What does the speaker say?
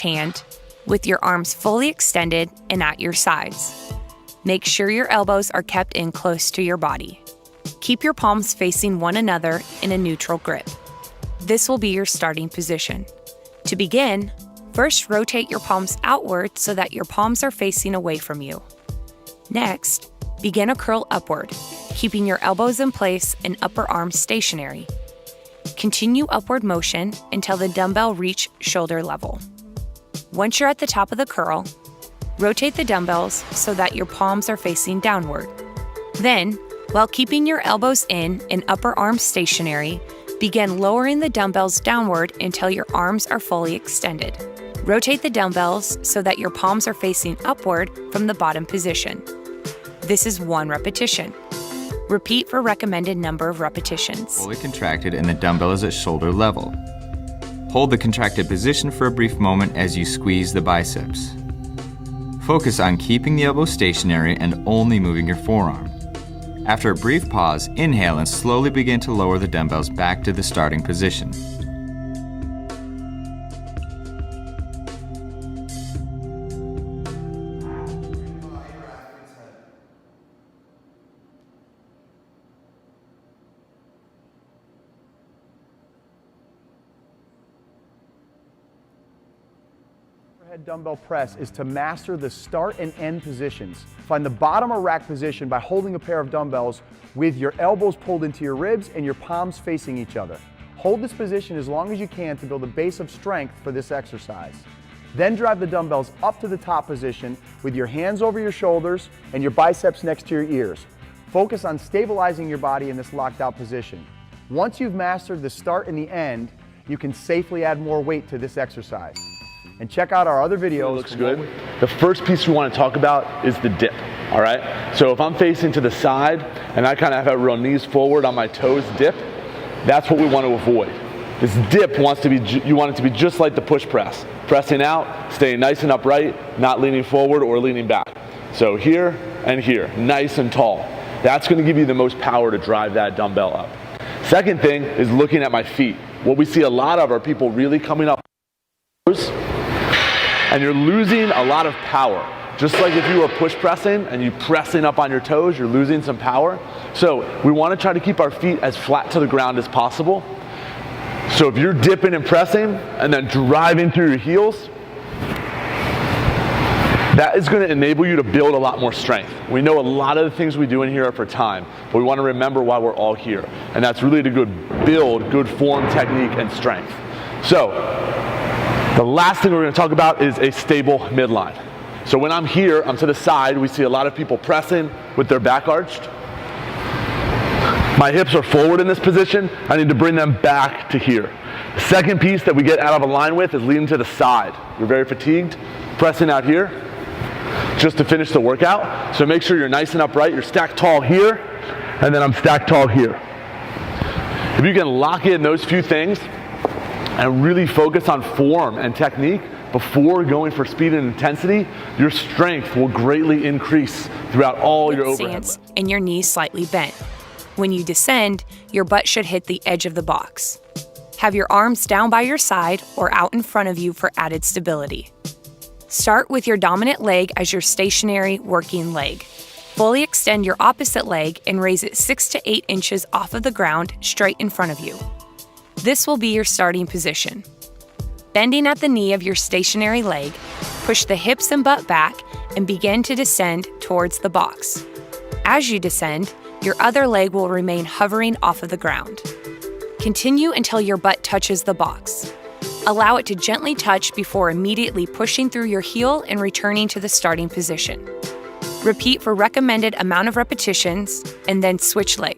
hand with your arms fully extended and at your sides. Make sure your elbows are kept in close to your body. Keep your palms facing one another in a neutral grip. This will be your starting position. To begin, first rotate your palms outward so that your palms are facing away from you. Next, begin a curl upward, keeping your elbows in place and upper arms stationary. Continue upward motion until the dumbbell reach shoulder level. Once you're at the top of the curl, rotate the dumbbells so that your palms are facing downward. Then, while keeping your elbows in and upper arms stationary, begin lowering the dumbbells downward until your arms are fully extended. Rotate the dumbbells so that your palms are facing upward from the bottom position. This is 1 repetition. Repeat for recommended number of repetitions. Fully contracted and the dumbbell is at shoulder level. Hold the contracted position for a brief moment as you squeeze the biceps. Focus on keeping the elbow stationary and only moving your forearm. After a brief pause, inhale and slowly begin to lower the dumbbells back to the starting position. Overhead dumbbell press is to master the start and end positions. Find the bottom or rack position by holding a pair of dumbbells with your elbows pulled into your ribs and your palms facing each other. Hold this position as long as you can to build a base of strength for this exercise. Then drive the dumbbells up to the top position with your hands over your shoulders and your biceps next to your ears. Focus on stabilizing your body in this locked out position. Once you've mastered the start and the end, you can safely add more weight to this exercise. And check out our other videos. Looks good. The first piece we want to talk about is the dip, all right? So if I'm facing to the side and I kind of have real knees forward on my toes dip, that's what we want to avoid. This dip wants to be, you want it to be just like the push press. Pressing out, staying nice and upright, not leaning forward or leaning back. So here and here, nice and tall. That's going to give you the most power to drive that dumbbell up. Second thing is looking at my feet. What we see a lot of are people really coming up and you're losing a lot of power. Just like if you were push pressing and you pressing up on your toes, you're losing some power. So we want to try to keep our feet as flat to the ground as possible. So if you're dipping and pressing and then driving through your heels, that is going to enable you to build a lot more strength. We know a lot of the things we do in here are for time, but we want to remember why we're all here. And that's really to build good form, technique, and strength. So the last thing we're going to talk about is a stable midline. So when I'm here, I'm to the side, we see a lot of people pressing with their back arched. My hips are forward in this position. I need to bring them back to here. The second piece that we get out of a line with is leaning to the side. You're very fatigued, pressing out here just to finish the workout. So make sure you're nice and upright. You're stacked tall here, and then I'm stacked tall here. If you can lock in those few things and really focus on form and technique before going for speed and intensity, your strength will greatly increase throughout all your overhead. Stance and your knees slightly bent. When you descend, your butt should hit the edge of the box. Have your arms down by your side or out in front of you for added stability. Start with your dominant leg as your stationary working leg. Fully extend your opposite leg and raise it 6 to 8 inches off of the ground straight in front of you. This will be your starting position. Bending at the knee of your stationary leg, push the hips and butt back and begin to descend towards the box. As you descend, your other leg will remain hovering off of the ground. Continue until your butt touches the box. Allow it to gently touch before immediately pushing through your heel and returning to the starting position. Repeat for recommended amount of repetitions and then switch legs.